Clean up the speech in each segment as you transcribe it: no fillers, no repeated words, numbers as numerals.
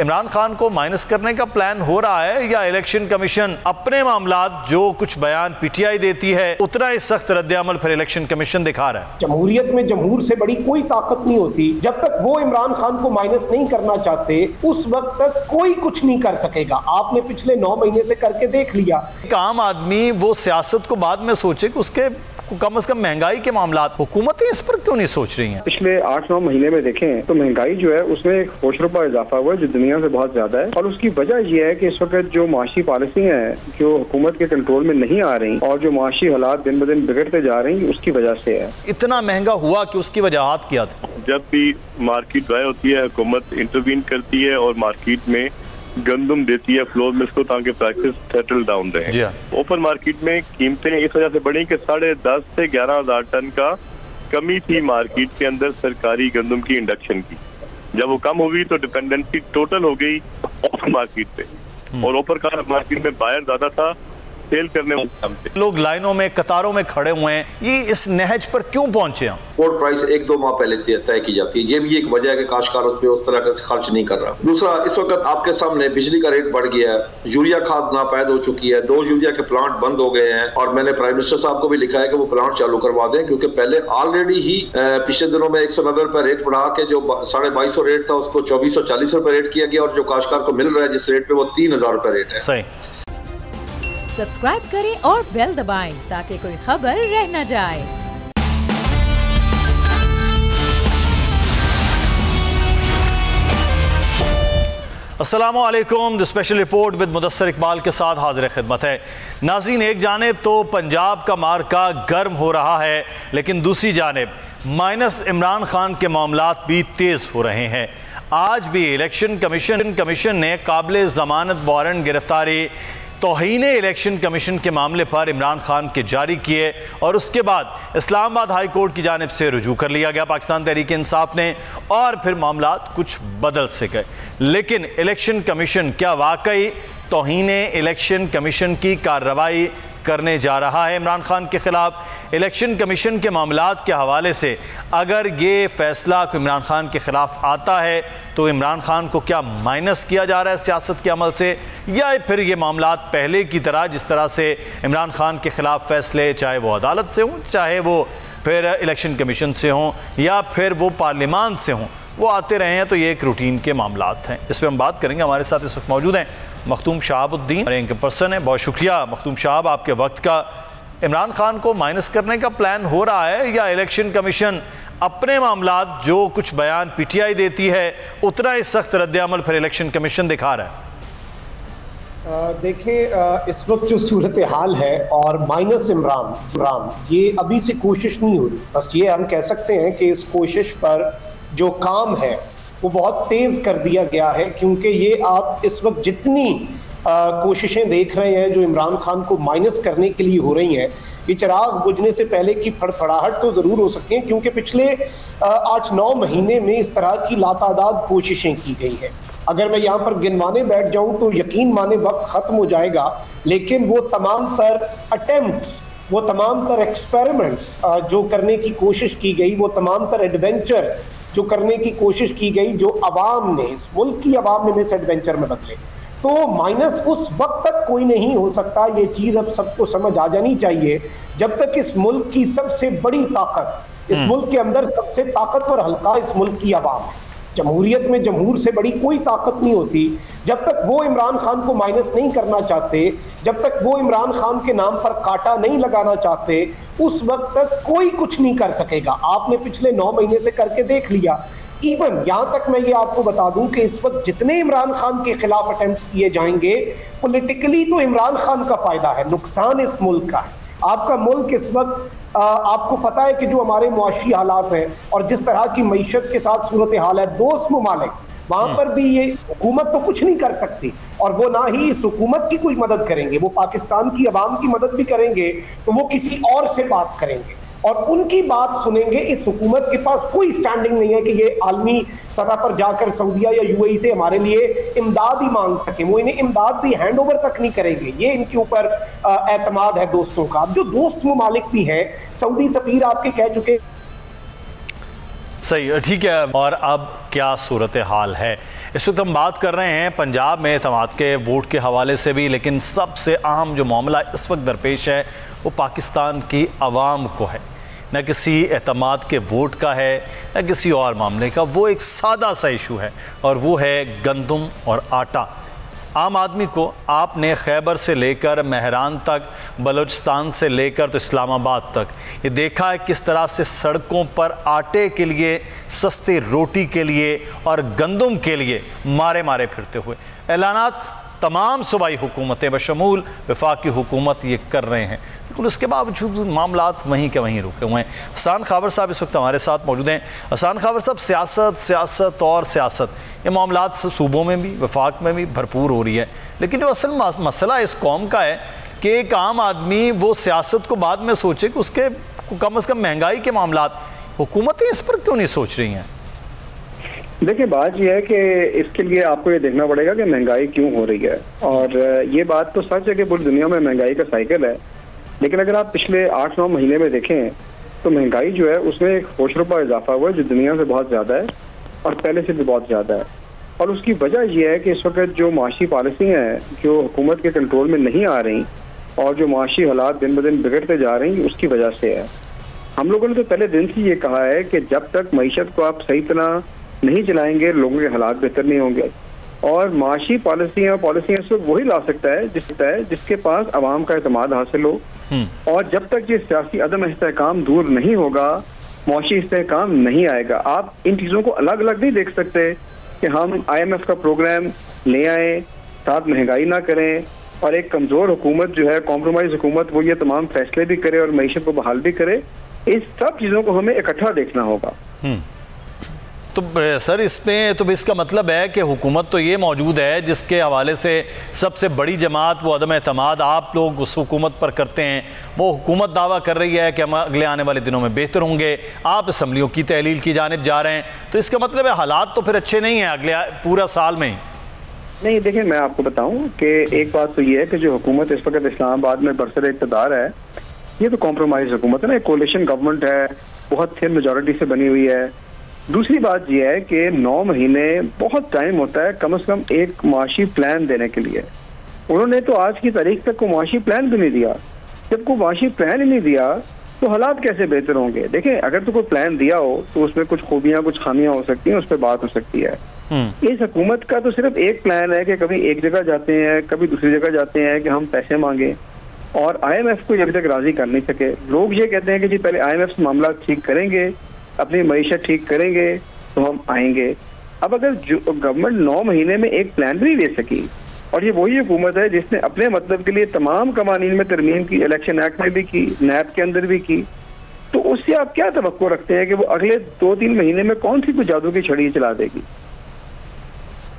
इमरान खान को माइनस करने का प्लान हो रहा है या इलेक्शन कमीशन अपने मामलात जो कुछ बयान पीटीआई देती है उतना ही सख्त रद्द-ए-अमल फिर इलेक्शन कमीशन दिखा रहा है? जमहूरियत में जमहूर से बड़ी कोई ताकत नहीं होती। जब तक वो इमरान खान को माइनस नहीं करना चाहते उस वक्त तक कोई कुछ नहीं कर सकेगा। आपने पिछले 9 महीने से करके देख लिया। एक आम आदमी वो सियासत को बाद में सोचे कि उसके कम से कम महंगाई के मामलात हुकूमतें इस पर क्यों नहीं सोच रही हैं? पिछले 8-9 महीने में देखें तो महंगाई जो है उसमें एक होश रुपा इजाफा हुआ है जो दुनिया से बहुत ज्यादा है, और उसकी वजह यह है कि इस वक्त जो माशी पॉलिसी है जो हुकूमत के कंट्रोल में नहीं आ रही और जो माशी हालात दिन ब दिन बिगड़ते जा रही उसकी वजह से है। इतना महंगा हुआ कि उसकी वजहात क्या थी? जब भी मार्केट ड्राई होती है हुकूमत इंटरवीन करती है और मार्केट में गंदम देती है फ्लोर मिल्स को ताकि प्राइसेस सेटल डाउन रहे। ओपन मार्केट में कीमतें इस वजह से बढ़ी कि 10,500 से 11,000 टन का कमी थी मार्केट के अंदर सरकारी गंदम की इंडक्शन की। जब वो कम हो गई तो डिपेंडेंसी टोटल हो गई ओपन मार्केट पे, और ओपन का मार्केट में बायर ज्यादा था, सेल करने वाले कम थे। लोग लाइनों में कतारों में खड़े हुए हैं, ये इस नहज पर क्यों पहुंचे हैं? एक्सपोर्ट प्राइस 1-2 माह पहले तय की जाती है, ये भी एक वजह है कि काश्तकार उस पर उस तरह का खर्च नहीं कर रहा। दूसरा, इस वक्त आपके सामने बिजली का रेट बढ़ गया है, यूरिया खाद नापैद हो चुकी है, 2 यूरिया के प्लांट बंद हो गए हैं, और मैंने प्राइम मिनिस्टर साहब को भी लिखा है कि वो प्लांट चालू करवा दें, क्योंकि पहले ऑलरेडी ही पिछले दिनों में 190 रुपए रेट बढ़ा के जो 2250 रेट था उसको 2440 रुपए रेट किया गया, और जो काश्तकार को मिल रहा है जिस रेट पे वो 3000 रुपए रेट है। सही। सब्सक्राइब करें और बेल दबाएं ताकि कोई खबर रह न जाए। अस्सलामुअलैकुम। The special report with Mudassar Iqbal के साथ हाजिर खिदमत है। नाज़रीन, एक जानिब तो पंजाब का मार्का गर्म हो रहा है, लेकिन दूसरी जानिब माइनस इमरान खान के मामलात भी तेज़ हो रहे हैं। आज भी इलेक्शन कमीशन ने काबिल ज़मानत वारंट गिरफ्तारी तौहीन इलेक्शन कमीशन के मामले पर इमरान खान के जारी किए, और उसके बाद इस्लामाबाद हाई कोर्ट की जानिब से रुजू कर लिया गया पाकिस्तान तहरीक इंसाफ ने, और फिर मामलात कुछ बदल से गए। लेकिन इलेक्शन कमीशन क्या वाकई तौहीन इलेक्शन कमीशन की कार्रवाई करने जा रहा है इमरान खान के खिलाफ? इलेक्शन कमीशन के मामलात के हवाले से अगर ये फैसला इमरान खान के खिलाफ आता है तो इमरान खान को क्या माइनस किया जा रहा है सियासत के अमल से, या फिर ये मामलात पहले की तरह जिस तरह से इमरान खान के खिलाफ फैसले चाहे वो अदालत से हों, चाहे वो फिर इलेक्शन कमीशन से हों, या फिर वो पार्लियामान से हों, वो आते रहे हैं, तो ये एक रूटीन के मामलात हैं। इस पर हम बात करेंगे। हमारे साथ इस वक्त मौजूद हैं मखदूम शहाबुद्दीन, एक पर्सन है। बहुत शुक्रिया मखदूम साहब आपके वक्त का। इमरान खान को माइनस करने का प्लान हो रहा है या इलेक्शन कमीशन अपने मामलात जो कुछ बयान पीटीआई देती है उतना ही सख्त रद्द-ए-अमल फिर इलेक्शन कमीशन दिखा रहा है? देखें, इस वक्त जो सूरत हाल है और माइनस इमरान ये अभी से कोशिश नहीं हो रही। बस ये हम कह सकते हैं कि इस कोशिश पर जो काम है वो बहुत तेज़ कर दिया गया है, क्योंकि ये आप इस वक्त जितनी कोशिशें देख रहे हैं जो इमरान खान को माइनस करने के लिए हो रही हैं, ये चिराग बुझने से पहले की फड़फड़ाहट तो ज़रूर हो सकती है, क्योंकि पिछले 8-9 महीने में इस तरह की लातादाद कोशिशें की गई हैं। अगर मैं यहाँ पर गिनवाने बैठ जाऊँ तो यकीन माने वक्त ख़त्म हो जाएगा, लेकिन वो तमाम तर अटेम्प्ट्स, वो तमाम तर एक्सपेरिमेंट्स जो करने की कोशिश की गई, वो तमाम तर एडवेंचर्स जो करने की कोशिश की गई, जो अवाम ने, इस मुल्क की अवाम ने मिस एडवेंचर में बदले, तो माइनस उस वक्त तक कोई नहीं हो सकता। ये चीज़ अब सबको समझ आ जानी चाहिए, जब तक इस मुल्क की सबसे बड़ी ताकत, इस मुल्क के अंदर सबसे ताकतवर हल्का इस मुल्क की आवाम है। जमहूरियत में जमहूर से बड़ी कोई ताकत नहीं होती। जब तक वो इमरान खान को माइनस नहीं करना चाहते, जब तक वो इमरान खान के नाम पर कांटा नहीं लगाना चाहते, उस वक्त तक कोई कुछ नहीं कर सकेगा। आपने पिछले 9 महीने से करके देख लिया। इवन यहां तक मैं ये आपको बता दूं कि इस वक्त जितने इमरान खान के खिलाफ अटेम्प्ट्स किए जाएंगे, पॉलिटिकली तो इमरान खान का फायदा है, नुकसान इस मुल्क का है। आपका मुल्क इस वक्त आपको पता है कि जो हमारे मुआशी हालात हैं और जिस तरह की मईशत के साथ सूरत हाल है, दोस्त ममालिक, वहां पर भी ये हुकूमत तो कुछ नहीं कर सकती, और वो ना ही इस हुकूमत की कोई मदद करेंगे, वो पाकिस्तान की अवाम की मदद भी करेंगे तो वो किसी और से बात करेंगे और उनकी बात सुनेंगे। इस हुकूमत के पास कोई स्टैंडिंग नहीं है कि ये आलमी सतह पर जाकर सऊदीया या यूएई से हमारे लिए इमदाद ही मांग सके। वो इन्हें इमदाद भी हैंड ओवर तक नहीं करेंगे, ये इनके ऊपर एतमाद है दोस्तों का। अब जो दोस्त ममालिक भी हैं, सऊदी सफीर आपके कह चुके। सही, ठीक है। और अब क्या सूरत हाल है? इस वक्त हम बात कर रहे हैं पंजाब में एतमाद के वोट के हवाले से भी, लेकिन सबसे अहम जो मामला इस वक्त दरपेश है वो पाकिस्तान की आवाम को है। न किसी एतमाद के वोट का है, न किसी और मामले का। वो एक सादा सा इशू है और वो है गंदम और आटा। आम आदमी को आपने खैबर से लेकर महरान तक, बलूचिस्तान से लेकर तो इस्लामाबाद तक ये देखा है किस तरह से सड़कों पर आटे के लिए, सस्ती रोटी के लिए और गंदम के लिए मारे मारे फिरते हुए। ऐलानात तमाम सूबाई हुकूमतें बशमूल वफाकी हुकूमत ये कर रहे हैं, लेकिन उसके बावजूद मामलात वहीं के वहीं रुके हुए हैं। हसन खाबर साहब इस वक्त हमारे साथ मौजूद हैं। हसन खाबर साहब, सियासत और सियासत ये मामलात सूबों में भी, वफाक में भी भरपूर हो रही है, लेकिन जो असल मसला इस कौम का है कि एक आम आदमी वो सियासत को बाद में सोचे कि उसके कम अज़ कम महंगाई के मामलात, हुकूमतें इस पर क्यों नहीं सोच रही हैं? देखिए, बात यह है कि इसके लिए आपको ये देखना पड़ेगा कि महंगाई क्यों हो रही है। और ये बात तो सच है कि पूरी दुनिया में महंगाई का साइकिल है, लेकिन अगर आप पिछले 8-9 महीने में देखें तो महंगाई जो है उसमें एक होश रुपा इजाफा हुआ है जो दुनिया से बहुत ज़्यादा है और पहले से भी बहुत ज़्यादा है। और उसकी वजह यह है कि इस वक्त जो माशी पॉलिसी हैं जो हुकूमत के कंट्रोल में नहीं आ रही और जो माशी हालात दिन ब दिन बिगड़ते जा रही हैं, उसकी वजह से है। हम लोगों ने तो पहले दिन से ये कहा है कि जब तक मईशत को आप सही तरह नहीं चलाएंगे, लोगों के हालात बेहतर नहीं होंगे। और माशी पॉलिसियाँ सिर्फ वही ला सकता है जिसके पास अवाम का एतमाद हासिल हो। और जब तक ये सियासी अदम इस्तेहकाम दूर नहीं होगा, माशी इस्तेहकाम नहीं आएगा। आप इन चीज़ों को अलग अलग नहीं देख सकते कि हम IMF का प्रोग्राम ले आए, साथ महंगाई ना करें, और एक कमज़ोर हुकूमत जो है, कॉम्प्रोमाइज हुकूमत, वो ये तमाम फैसले भी करे और मईशत को बहाल भी करे। इस सब चीज़ों को हमें इकट्ठा देखना होगा। तो सर, इसमें तो इसका मतलब है कि हुकूमत तो ये मौजूद है जिसके हवाले से सबसे बड़ी जमात वो अदम एतमाद आप लोग उस हुकूमत पर करते हैं। वो हुकूमत दावा कर रही है कि हम अगले आने वाले दिनों में बेहतर होंगे, आप असम्बलियों की तहलील की जानिब जा रहे हैं, तो इसका मतलब है हालात तो फिर अच्छे नहीं हैं अगले पूरा साल में ही। नहीं, देखिए, मैं आपको बताऊं कि एक बात तो ये है कि जो हुकूमत इस वक्त इस्लामाबाद में बरसर इक़्तिदार है, ये तो कॉम्प्रोमाइज हुकूमत है ना, एक कोलिशन गवर्नमेंट है, बहुत थिन मेजॉरिटी से बनी हुई है। दूसरी बात यह है कि 9 महीने बहुत टाइम होता है कम से कम एक माशी प्लान देने के लिए। उन्होंने तो आज की तारीख तक को माशी प्लान भी नहीं दिया। जब को माशी प्लान ही नहीं दिया तो हालात कैसे बेहतर होंगे? देखें, अगर तो कोई प्लान दिया हो तो उसमें कुछ खूबियां, कुछ खामियां हो सकती हैं, उस पर बात हो सकती है। इस हुकूमत का तो सिर्फ एक प्लान है कि कभी एक जगह जाते हैं, कभी दूसरी जगह जाते हैं कि हम पैसे मांगे, और IMF को अभी तक राजी कर नहीं सके। लोग ये कहते हैं कि जी पहले IMF से मामला ठीक करेंगे, अपनी मईशत ठीक करेंगे तो हम आएंगे। अब अगर गवर्नमेंट 9 महीने में एक प्लान भी नहीं दे सकी, और ये वही हुकूमत है जिसने अपने मतलब के लिए तमाम कवानीन में तरमीम की, इलेक्शन एक्ट में भी की, नैब के अंदर भी की, तो उससे आप क्या तवक्को रखते हैं कि वो अगले 2-3 महीने में कौन सी कोई जादू की छड़ी चला देगी?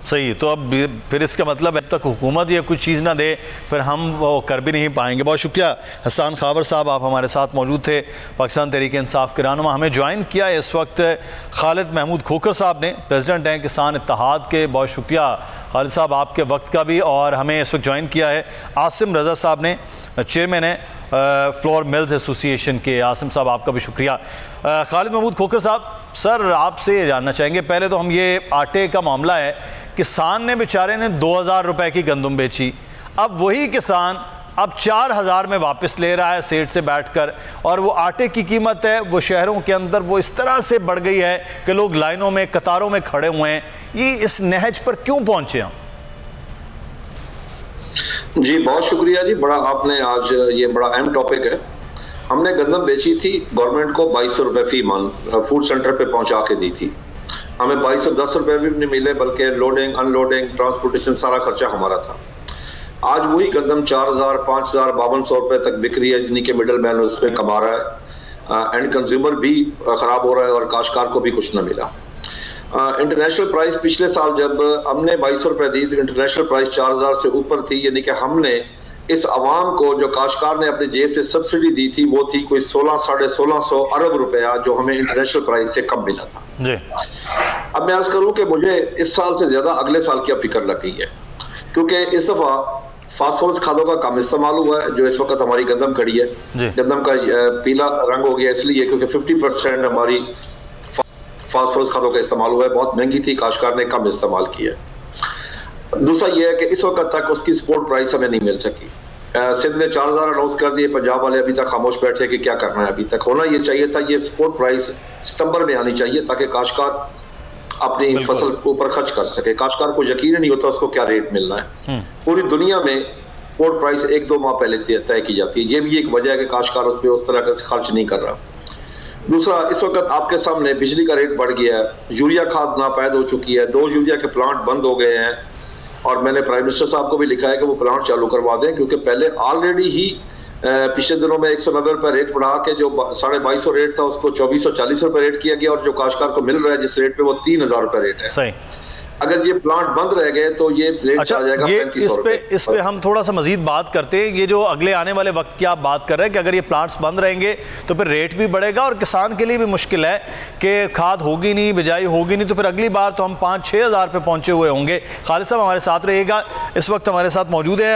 सही, तो अब फिर इसका मतलब जब तक हुकूमत ये कुछ चीज़ ना दे फिर हम वो कर भी नहीं पाएंगे। बहुत शुक्रिया हसन खाबर साहब, आप हमारे साथ मौजूद थे। पाकिस्तान तहरीक इंसाफ के रहनुमा। हमें ज्वाइन किया है इस वक्त खालिद महमूद खोखर साहब ने, प्रेसिडेंट हैं किसान इत्तेहाद के। बहुत शुक्रिया खालिद साहब आपके वक्त का भी। और हमें इस वक्त ज्वाइन किया है आसिम रज़ा साहब ने, चेयरमैन है फ्लोर मिल्स एसोसिएशन के। आसिम साहब आपका भी शुक्रिया। खालिद महमूद खोखर साहब, सर आपसे ये जानना चाहेंगे, पहले तो हम ये आटे का मामला है, किसान ने बेचारे ने 2000 रुपए की गंदम बेची, अब वही किसान अब 4000 में वापस ले रहा है सेठ से बैठकर, और वो आटे की कीमत है वो शहरों के अंदर वो इस तरह से बढ़ गई है कि लोग लाइनों में, कतारों में खड़े हुए हैं। ये इस नहज पर क्यों पहुंचे हम? जी बहुत शुक्रिया जी, बड़ा आपने आज ये बड़ा अहम टॉपिक है। हमने गंदम बेची थी गवर्नमेंट को 2200 रुपए फी मान फूड सेंटर पे पहुंचा के दी थी। हमें 2210 रुपए भी नहीं मिले, बल्कि लोडिंग, अनलोडिंग, ट्रांसपोर्टेशन सारा खर्चा हमारा था। आज वही गंदम 4000, 5000, 5200 रुपए तक बिक रही है, जिन्हीं के मिडल मैन उस पर कमा रहा है। एंड कंज्यूमर भी खराब हो रहा है और काश्तकार को भी कुछ न मिला। इंटरनेशनल प्राइस पिछले साल जब हमने 2200 रुपए दी तो इंटरनेशनल प्राइस 4000 से ऊपर थी, यानी कि हमने इस अवाम को जो काश्तकार ने अपनी जेब से सब्सिडी दी थी वो थी कोई 1600-1650 अरब रुपया, जो हमें इंटरनेशनल प्राइस से कम मिला था जी। अब मैं अर्ज करूं कि मुझे इस साल से ज्यादा अगले साल की फिक्र लग गई है, क्योंकि इस दफा फास्फोरस खादों का कम इस्तेमाल हुआ है। जो इस वक्त हमारी गंदम खड़ी है, गंदम का पीला रंग हो गया इसलिए क्योंकि 50% हमारी फास्फोरस खादों का इस्तेमाल हुआ है, बहुत महंगी थी, काश्तकार ने कम इस्तेमाल किया। दूसरा यह है कि इस वक्त तक उसकी सपोर्ट प्राइस हमें नहीं मिल सकी। सिंध ने 4000 अनाउंस कर दिए, पंजाब वाले अभी तक खामोश बैठे कि क्या करना है। अभी तक होना ये चाहिए था, ये सपोर्ट प्राइस सितंबर में आनी चाहिए ताकि काश्तकार अपनी फसल के ऊपर खर्च कर सके। काश्तकार को यकीन नहीं होता उसको क्या रेट मिलना है। पूरी दुनिया में सपोर्ट प्राइस 1-2 माह पहले तय की जाती है। ये भी एक वजह है कि काश्तकार उस पर उस तरह से खर्च नहीं कर रहा। दूसरा, इस वक्त आपके सामने बिजली का रेट बढ़ गया है, यूरिया खाद नापैद हो चुकी है, 2 यूरिया के प्लांट बंद हो गए हैं और मैंने प्राइम मिनिस्टर साहब को भी लिखा है कि वो प्लांट चालू करवा दें, क्योंकि पहले ऑलरेडी ही पिछले दिनों में 190 रुपए रेट बढ़ा के जो 2250 रेट था उसको 2440 रुपए रेट किया गया और जो काश्तकार को मिल रहा है जिस रेट पे वो 3000 रुपए रेट है। सही। अगर ये प्लांट बंद रह गए तो ये रेट आ जाएगा 3500 रुपए। इस पे हम थोड़ा सा मजीद बात करते हैं। ये जो अगले आने वाले वक्त की आप बात कर रहे हैं कि अगर ये प्लांट्स बंद रहेंगे तो फिर रेट भी बढ़ेगा और किसान के लिए भी मुश्किल है कि खाद होगी नहीं, बिजाई होगी नहीं, तो फिर अगली बार तो हम 5-6 हज़ार पे पहुंचे हुए होंगे। खालिद साहब हमारे साथ रहिएगा, इस वक्त हमारे साथ मौजूद है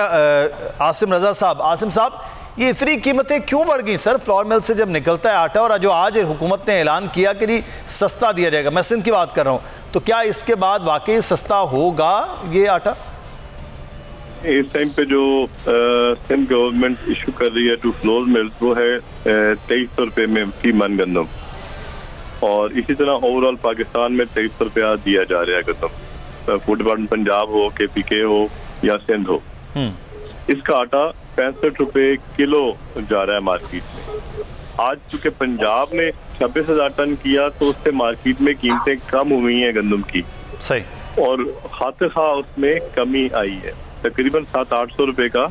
आसिम रजा साहब। आसिम साहब, ये इतनी कीमतें क्यों बढ़ गई सर? फ्लोर मिल से जब निकलता है आटा और जो आज हुकूमत ने ऐलान किया कि जी सस्ता दिया जाएगा, मैं सिंध की बात कर रहा हूँ, तो क्या इसके बाद वाकई सस्ता होगा ये आटा? इस टाइम पे जो सिंध गवर्नमेंट इशू कर रही है टू फ्लोर मिल वो है 2300 रुपये में फी मन गंदम, और इसी तरह ओवरऑल पाकिस्तान में 2300 रुपया दिया जा रहा है गंदम। फूड डिपार्टमेंट पंजाब हो, KPK हो या सिंध हो, इसका आटा 65 रुपये किलो जा रहा है मार्केट में। आज चूंकि पंजाब ने 26,000 टन किया तो उससे मार्केट में कीमतें कम हुई हैं गंदम की। सही। और खाते खा उसमें कमी आई है, तकरीबन 700-800 रुपए का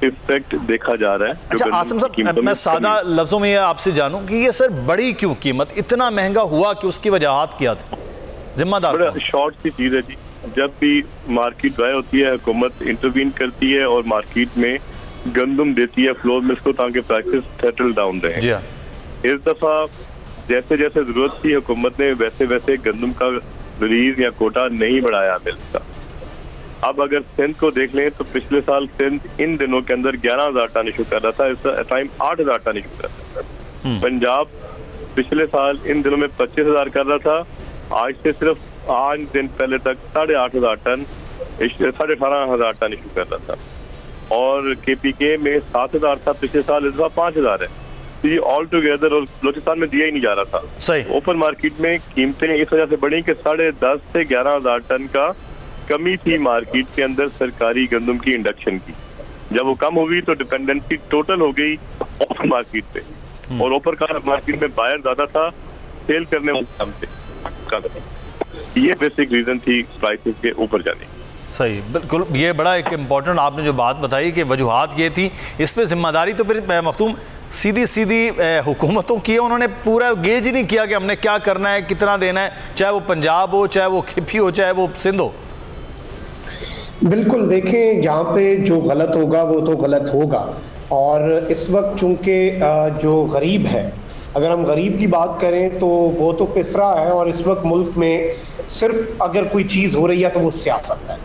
इफेक्ट देखा जा रहा है। अच्छा आसिम साहब, मैं सादा लफ्जों में आपसे जानूं कि ये सर बड़ी क्यों कीमत, इतना महंगा हुआ कि उसकी वजहात क्या थी? जिम्मेदार बड़ा शॉर्ट सी चीज है जी, जब भी मार्केट ड्राई होती है हुकूमत इंटरवीन करती है और मार्केट में गंदम देती है फ्लोर मिल्स को ताकि प्राइसेस सेटल डाउन रहे। इस दफा जैसे जैसे जरूरत थी हुकूमत ने वैसे वैसे गंदम का रिलीज या कोटा नहीं बढ़ाया मिल्स का। अब अगर सिंध को देख लें तो पिछले साल सिंध इन दिनों के अंदर 11,000 टन इशू कर रहा था, इस टाइम 8,000 टन इशू कर रहा था। पंजाब पिछले साल इन दिनों में 25,000 कर रहा था, आज से सिर्फ 8 दिन पहले तक 8,500 टन 18,500 टन इशू कर रहा था, और KPK में 7,000 था पिछले साल, इस बार 5,000 है। तो ये ऑल टुगेदर, और बलूचिस्तान में दिया ही नहीं जा रहा था। सही। ओपन मार्केट में कीमतें इस वजह से बढ़ी कि 10,500 से 11,000 टन का कमी थी मार्केट के अंदर सरकारी गंदम की इंडक्शन की। जब वो कम हुई तो डिपेंडेंसी टोटल हो गई ओपन मार्केट पे, और ओपन मार्केट में बायर ज्यादा था, सेल करने वाले कम थे। ये बेसिक रीजन थी प्राइसेस के ऊपर जाने की। सही, बिल्कुल। ये बड़ा एक इम्पॉर्टेंट आपने जो बात बताई कि वजूहात ये थी, इस पे जिम्मेदारी तो फिर मखदूम सीधी हुकूमतों की है। उन्होंने पूरा गेज ही नहीं किया कि हमने क्या करना है, कितना देना है, चाहे वो पंजाब हो, चाहे वो KP हो, चाहे वो सिंध हो। बिल्कुल, देखें यहाँ पे जो गलत होगा वो तो गलत होगा, और इस वक्त चूंकि जो गरीब है, अगर हम गरीब की बात करें तो वो तो पिस रहा है, और इस वक्त मुल्क में सिर्फ अगर कोई चीज़ हो रही है तो वो सियासत है,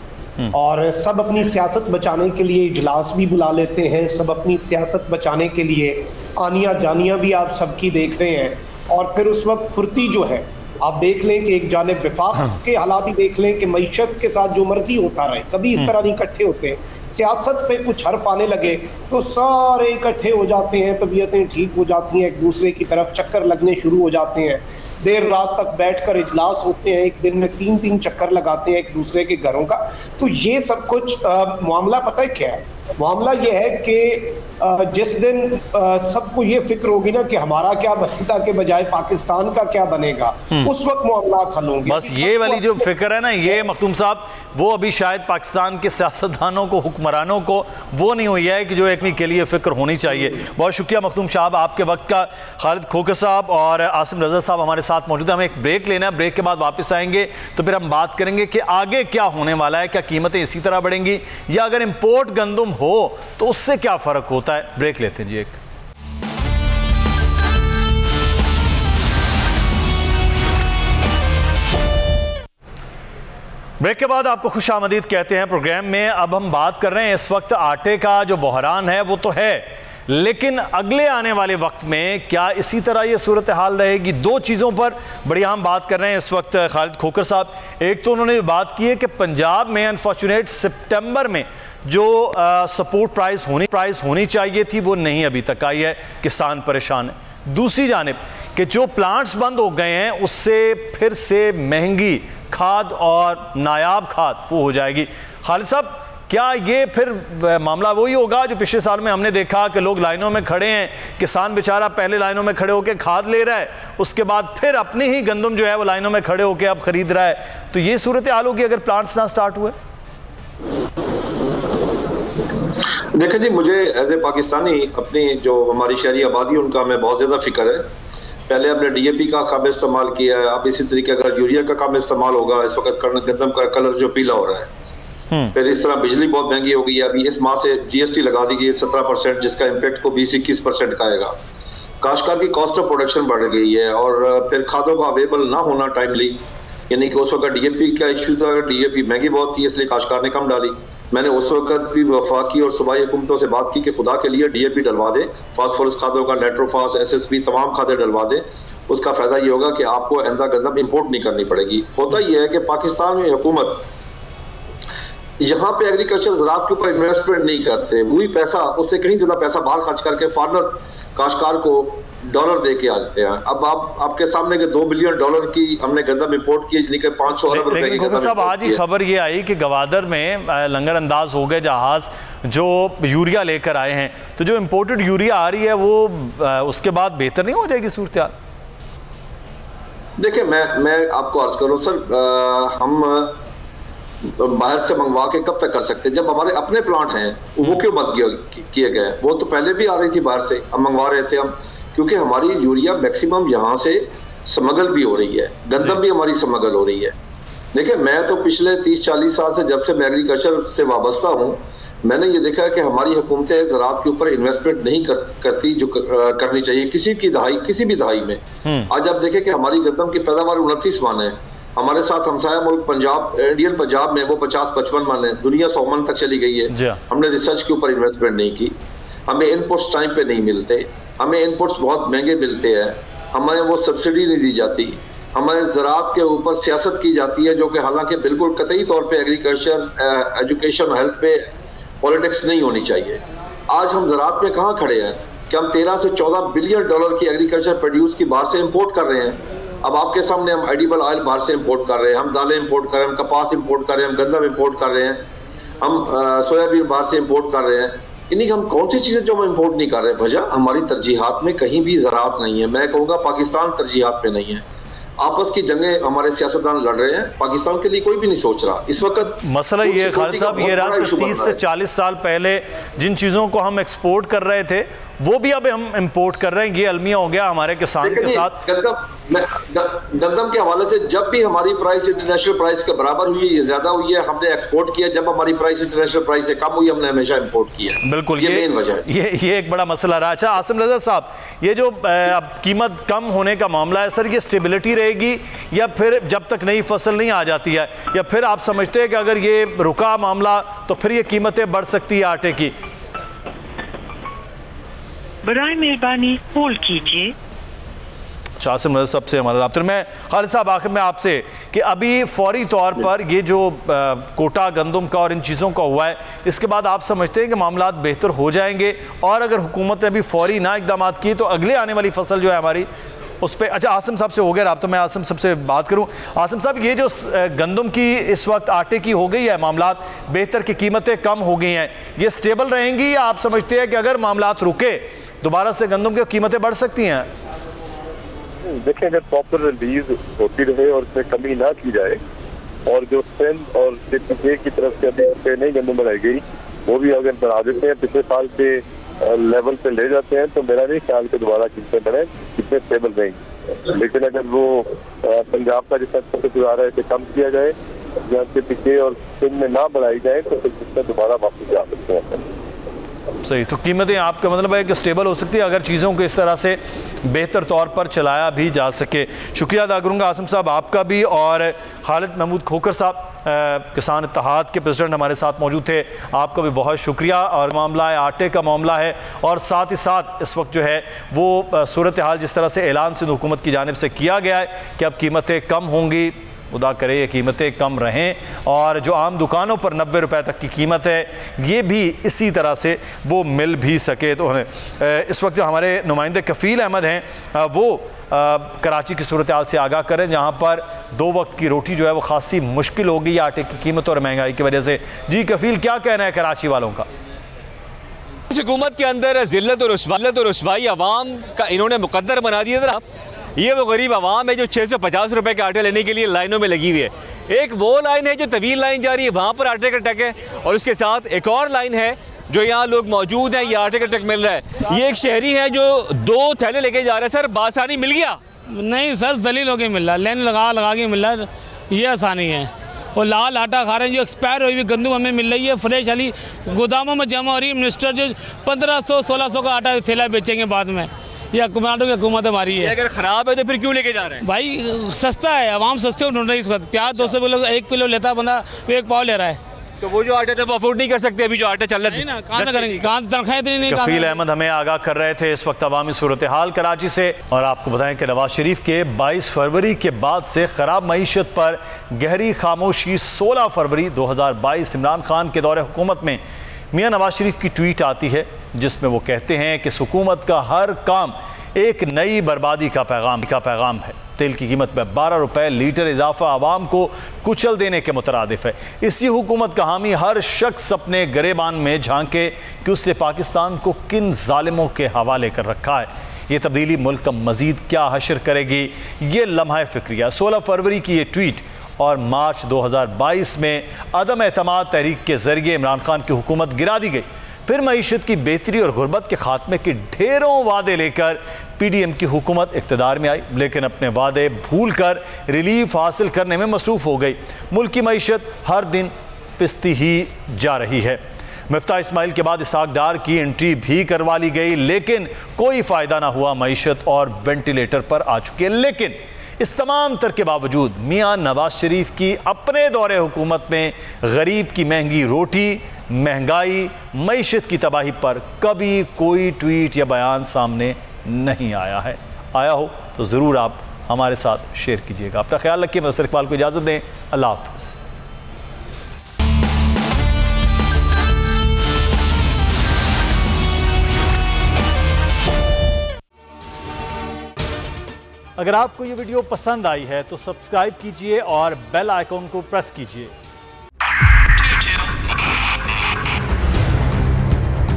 और सब अपनी सियासत बचाने के लिए इजलास भी बुला लेते हैं, सब अपनी सियासत बचाने के लिए आनिया जानिया भी आप सबकी देख रहे हैं, और फिर उस वक्त फुर्ती जो है आप देख लें कि एक जानिब विफाक के हालात ही देख लें कि मईशत के साथ जो मर्जी होता रहे, कभी इस तरह नहीं इकट्ठे होते। सियासत पे कुछ हर्फ आने लगे तो सारे इकट्ठे हो जाते हैं, तबीयतें ठीक हो जाती हैं, एक दूसरे की तरफ चक्कर लगने शुरू हो जाते हैं, देर रात तक बैठकर इजलास होते हैं, एक दिन में 3-3 चक्कर लगाते हैं एक दूसरे के घरों का। तो ये सब कुछ मामला पता है क्या है? मामला ये है कि जिस दिन सबको ये फिक्र होगी ना कि हमारा क्या बनेगा के बजाय पाकिस्तान का क्या बनेगा, उस वक्त मामला हल होंगे। बस ये वाली जो फिक्र है ना, ये मखदूम साहब, वो अभी शायद पाकिस्तान के सियासतदानों को, हुक्मरानों को वो नहीं हुई है कि जो एक के लिए फिक्र होनी चाहिए। बहुत शुक्रिया मखदूम साहब आपके वक्त का। खालिद खोखर साहब और आसिम रजा साहब हमारे साथ मौजूद हैं। हमें एक ब्रेक लेना है, ब्रेक के बाद वापस आएंगे तो फिर हम बात करेंगे कि आगे क्या होने वाला है, क्या कीमतें इसी तरह बढ़ेंगी या अगर इम्पोर्ट गंदम हो तो उससे क्या फ़र्क होता है। ब्रेक लेते हैं जी एक। ब्रेक के बाद आपको खुश आमदीद कहते हैं प्रोग्राम में। अब हम बात कर रहे हैं, इस वक्त आटे का जो बहरान है वो तो है, लेकिन अगले आने वाले वक्त में क्या इसी तरह ये सूरत हाल रहेगी? दो चीज़ों पर बड़ी अहम बात कर रहे हैं इस वक्त खालिद खोखर साहब। एक तो उन्होंने बात की है कि पंजाब में अनफॉर्चुनेट सितंबर में जो सपोर्ट प्राइस होनी चाहिए थी वो नहीं अभी तक आई है, किसान परेशान है। दूसरी जानिब कि जो प्लांट्स बंद हो गए हैं उससे फिर से महंगी खाद और नायाब खाद वो हो जाएगी। खालिद साहब, क्या ये फिर मामला वही होगा जो पिछले साल में हमने देखा कि लोग लाइनों में खड़े हैं, किसान बेचारा पहले लाइनों में खड़े होकर खाद ले रहा है, उसके बाद फिर अपनी ही गंदम जो है वो लाइनों में खड़े होकर अब खरीद रहा है, तो ये सूरत हाल होगी अगर प्लांट्स ना स्टार्ट हुए? देखिए जी, मुझे एज ए पाकिस्तानी अपनी जो हमारी शहरी आबादी उनका हमें बहुत ज्यादा फिक्र है। पहले हमने डीएपी का कम इस्तेमाल किया है, अब इसी तरीके अगर यूरिया का कम इस्तेमाल होगा, इस वक्त गंदम का कलर जो पीला हो रहा है। फिर इस तरह बिजली बहुत महंगी हो गई है, अभी इस माह से जीएसटी लगा दी गई 17%, जिसका इम्पैक्ट को 20-21% का आएगा। काश्तकार की कॉस्ट ऑफ प्रोडक्शन बढ़ गई है और फिर खादों का अवेलेबल ना होना टाइमली, यानी कि उस वक्त डीएपी का इश्यू था, डीएपी महंगी बहुत थी इसलिए काश्तकार ने कम डाली। मैंने उस वक्त भी वफाकी और सूबाई हुकूमतों से बात की कि खुदा के लिए डीएपी डलवा दे, फास्फोरस खादों का, नाइट्रोफास, एसएसपी तमाम खादें डलवा दे। उसका फायदा ये होगा कि आपको आइंदा गंदम इंपोर्ट नहीं करनी पड़ेगी। होता यह है कि पाकिस्तान में हुकूमत यहाँ पे एग्रीकल्चर ज़राअत के ऊपर इन्वेस्टमेंट नहीं करते, वही पैसा उससे कहीं ज्यादा पैसा बाहर खर्च करके फार्मर काश्तकार को डॉलर दे के आ जाते हैं। अब आपके सामने के $2 बिलियन की हमने गंदम इंपोर्ट की, यानी कि 500 अरब रुपए की गंदम। साहब, आज ही खबर ये आई कि गवादर में लंगर अंदाज हो गए जहाज जो यूरिया लेकर आए हैं, तो जो इम्पोर्टेड यूरिया आ रही है वो उसके बाद बेहतर नहीं हो जाएगी सूरत हाल? देखिए, मैं आपको अर्ज करूँ सर, हम बाहर से मंगवा के कब तक कर सकते हैं जब हमारे अपने प्लांट हैं? वो क्यों बंद किए गए? वो तो पहले भी आ रही थी बाहर से, हम मंगवा रहे थे हम, क्योंकि हमारी यूरिया मैक्सिमम यहाँ से स्मगल भी हो रही है, गंदम भी हमारी स्मगल हो रही है। देखिए, मैं तो पिछले 30-40 साल से जब से मैं एग्रीकल्चर से वाबस्ता हूँ, मैंने ये देखा है कि हमारी हुकूमतें ज़राअत के ऊपर इन्वेस्टमेंट नहीं करती जो करनी चाहिए किसी भी दहाई में। आज आप देखें कि हमारी गंदम की पैदावार 29 मन है, हमारे साथ हमसाया मुल्क पंजाब, इंडियन पंजाब में वो 50-55 मन है, दुनिया 100 मन तक चली गई है। हमने रिसर्च के ऊपर इन्वेस्टमेंट नहीं की, हमें इनपुट्स टाइम पे नहीं मिलते, हमें इनपुट्स बहुत महंगे मिलते हैं, हमें वो सब्सिडी नहीं दी जाती, हमारे ज़राअत के ऊपर सियासत की जाती है जो कि हालांकि बिल्कुल कतई तौर पे एग्रीकल्चर, एजुकेशन, हेल्थ पे पॉलिटिक्स नहीं होनी चाहिए। आज हम ज़राअत में कहाँ खड़े हैं कि हम 13 से 14 बिलियन डॉलर की एग्रीकल्चर प्रोड्यूस की बाहर से इम्पोर्ट कर रहे हैं। अब आपके सामने हम एडिबल ऑयल बाहर से इंपोर्ट कर रहे हैं, हम दालें इंपोर्ट कर रहे हैं, हम कपास इंपोर्ट कर रहे हैं, हम गंदम इंपोर्ट कर रहे हैं, हम सोयाबीन बाहर से इंपोर्ट कर रहे हैं। इन्हीं हम कौन सी चीजें जो हम इंपोर्ट नहीं कर रहे हैं? वजह हमारी तरजीहात में कहीं भी ज़राअत नहीं है। मैं कहूँगा पाकिस्तान तरजीहात में नहीं है, आपस की जंगें हमारे सियासतदान लड़ रहे हैं, पाकिस्तान के लिए कोई भी नहीं सोच रहा इस वक्त। मसला ये खालिद साहब, ये रहा 30 से 40 साल पहले जिन चीज़ों को हम एक्सपोर्ट कर रहे थे वो भी अब हम इंपोर्ट कर रहे हैं, ये अलमिया हो गया हमारे किसान के साथ। गंदम के हवाले से जब भी हमारी प्राइस इंटरनेशनल प्राइस के बराबर हुई है, ये ज्यादा हुई है, हमने एक्सपोर्ट किया, जब हमारी प्राइस इंटरनेशनल प्राइस से कम हुई हमने हमेशा इंपोर्ट किया। बिल्कुल, ये मेन वजह है, ये एक बड़ा मसला रहा। अच्छा आसिम रज़ा साहब, ये जो कीमत कम होने का मामला है सर, ये स्टेबिलिटी रहेगी या फिर जब तक नई फसल नहीं आ जाती है, या फिर आप समझते हैं कि अगर ये रुका मामला तो फिर ये कीमतें बढ़ सकती है आटे की? बराए मेहरबानी होल्ड कीजिए। आसिम रज़ा साहब से हमारा राब्ता। मैं खालिद साहब आखिर में आपसे कि अभी फौरी तौर पर ये जो कोटा गंदम का और इन चीज़ों का हुआ है, इसके बाद आप समझते हैं कि मामला बेहतर हो जाएंगे? और अगर हुकूमत ने भी फौरी ना इकदाम किए तो अगले आने वाली फसल जो है हमारी उस पर? अच्छा आसिम साहब से हो गया राब्ता, मैं आसिम साहब से बात करूं। आसिम साहब, ये जो गंदम की इस वक्त आटे की हो गई है मामलात बेहतर की कीमतें कम हो गई हैं, ये स्टेबल रहेंगी या आप समझते हैं कि अगर मामलात रुके दोबारा से गंदम की कीमतें बढ़ सकती हैं? देखें, अगर प्रॉपर रिलीज होती रहे और इसमें कमी ना की जाए और जो सेंध और सीपीके की तरफ से अभी नई गंदम बनाई गई वो भी अगर बढ़ा देते हैं, पिछले साल के लेवल पे ले जाते हैं, तो मेरा नहीं ख्याल के दोबारा कितने बढ़े, कितने स्टेबल रहेंगे। लेकिन अगर वो पंजाब का जितना गुजारा है इसे कम किया जाए या सीपीके और सिंध में ना बढ़ाई जाए तो फिर कितने दोबारा वापस जा सकते हैं। सही, तो कीमतें आपका मतलब है कि स्टेबल हो सकती है अगर चीज़ों को इस तरह से बेहतर तौर पर चलाया भी जा सके। शुक्रिया अदा करूँगा आसिम साहब आपका भी और खालिद महमूद खोखर साहब किसान इत्तेहाद के प्रेसिडेंट हमारे साथ मौजूद थे, आपका भी बहुत शुक्रिया। और मामला है आटे का मामला है, और साथ ही साथ इस वक्त जो है वो सूरत हाल जिस तरह से ऐलान सिंध हुकूमत की जानिब से किया गया है कि अब कीमतें कम होंगी, खुदा करे ये कीमतें कम रहें, और जो आम दुकानों पर 90 रुपए तक की कीमत है ये भी इसी तरह से वो मिल भी सके। तो इस वक्त जो हमारे नुमाइंदे कफ़ील अहमद हैं वो कराची की सूरत हाल से आगाह करें, जहाँ पर 2 वक्त की रोटी जो है वो खासी मुश्किल हो गई आटे की कीमत और महंगाई की वजह से। जी कफ़ील, क्या कहना है कराची वालों का? इस हुकूमत के अंदर जिल्लत और रुसवाई अवाम का इन्होंने मुकद्दर बना दिया था। ये वो गरीब आवाम है जो 650 रुपए के आटे लेने के लिए लाइनों में लगी हुई है। एक वो लाइन है जो तवील लाइन जा रही है, वहाँ पर आटे का टक है, और उसके साथ एक और लाइन है जो यहाँ लोग मौजूद हैं, ये आटे का टक मिल रहा है। ये एक शहरी है जो 2 थैले लेके जा रहा है। सर, बासानी मिल गया? नहीं सर, दलील होके मिल रहा है, लाइन लगा के मिल रहा है, ये आसानी है। और लाल आटा खा रहे हैं जो एक्सपायर हुई हुई गंदम हमें मिल रही है, फ्रेश वाली गोदामों में जमा हो रही है। मिनिस्टर जो 1500-1600 का आटा थैला बेचेंगे बाद में, ये हुकूमतों की हुकूमत हमारी है। अगर ख़राब है तो फिर क्यों लेके जा रहे हैं? भाई सस्ता है, आवाम सस्ते ढूंढ रही है इस वक्त। प्याज 200 किलो 1 किलो लेता बंदा, 1 पाव ले रहा है। तो वो जो आटा था वो अफोर्ड नहीं कर सकते अभी जो आटा चल रहा है ना, कहाँ से करेंगे? कहाँ तनख्वाह इतनी नहीं। कफ़ील अहमद हमें आगाह कर रहे थे इस वक्त अवामी सूरत हाल कराची से। और आपको बताएं कि नवाज शरीफ के 22 फरवरी के बाद से ख़राब मईशत पर गहरी खामोशी। 16 फरवरी 2022 इमरान खान के दौरे हुकूमत में मियाँ नवाज शरीफ की ट्वीट आती है जिसमें वो कहते हैं कि हुकूमत का हर काम एक नई बर्बादी का पैगाम है। तेल की कीमत में 12 रुपए लीटर इजाफा आवाम को कुचल देने के मुतरादिफ है। इसी हुकूमत का हामी हर शख्स अपने गरेबान में झांके कि उसने पाकिस्तान को किन जालिमों के हवाले कर रखा है। ये तब्दीली मुल्क का मजीद क्या हशर करेगी, ये लम्हा फिक्रिया। 16 फरवरी की ये ट्वीट और मार्च 2022 में अदम एतमाद तहरीक के जरिए इमरान खान की हुकूमत गिरा दी गई। फिर मईशत की बेहतरी और गुर्बत के खात्मे के ढेरों वादे लेकर PDM की हुकूमत इक़्तिदार में आई, लेकिन अपने वादे भूल कर रिलीफ हासिल करने में मसरूफ़ हो गई। मुल्क की मईशत हर दिन पिसती ही जा रही है। मिफ्ता इस्माइल के बाद इसहाक डार की एंट्री भी करवा ली गई, लेकिन कोई फ़ायदा ना हुआ। मईशत और वेंटिलेटर पर आ चुकी है। लेकिन इस तमाम तर के बावजूद मियाँ नवाज शरीफ की अपने दौरे हुकूमत में गरीब की महंगी रोटी, महंगाई, मईशत की तबाही पर कभी कोई ट्वीट या बयान सामने नहीं आया है। आया हो तो ज़रूर आप हमारे साथ शेयर कीजिएगा। अपना ख्याल रखिए। मुदस्सिर इकबाल को इजाज़त दें। अल्लाह हाफ़िज़। अगर आपको ये वीडियो पसंद आई है तो सब्सक्राइब कीजिए और बेल आइकॉन को प्रेस कीजिए।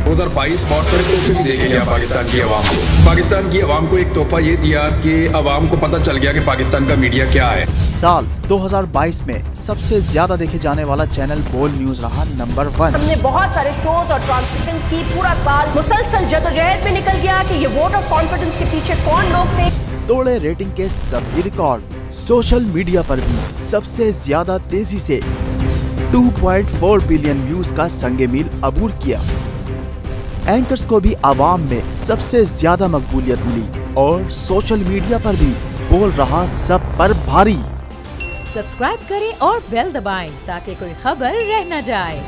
2022 बहुत सारे तोहफे भी देखे गया पाकिस्तान की आवाम को। पाकिस्तान की आवाम को एक तोहफा ये दिया कि आवाम को पता चल गया कि पाकिस्तान का मीडिया क्या है। साल 2022 में सबसे ज्यादा देखे जाने वाला चैनल बोल न्यूज रहा नंबर 1। हमने बहुत सारे शोज और ट्रांसमिशंस की। पूरा साल मुसलसल जदोजहद में निकल गया कि ये वोट ऑफ कॉन्फिडेंस के पीछे कौन लोग थे। तोड़े रेटिंग के सभी रिकॉर्ड। सोशल मीडिया पर भी सबसे ज्यादा तेजी से 2.4 बिलियन व्यूज का संगे मील अबूर किया। एंकर्स को भी आवाम में सबसे ज्यादा मकबूलियत मिली और सोशल मीडिया पर भी बोल रहा सब पर भारी। सब्सक्राइब करें और बेल दबाएं ताकि कोई खबर रह न जाए।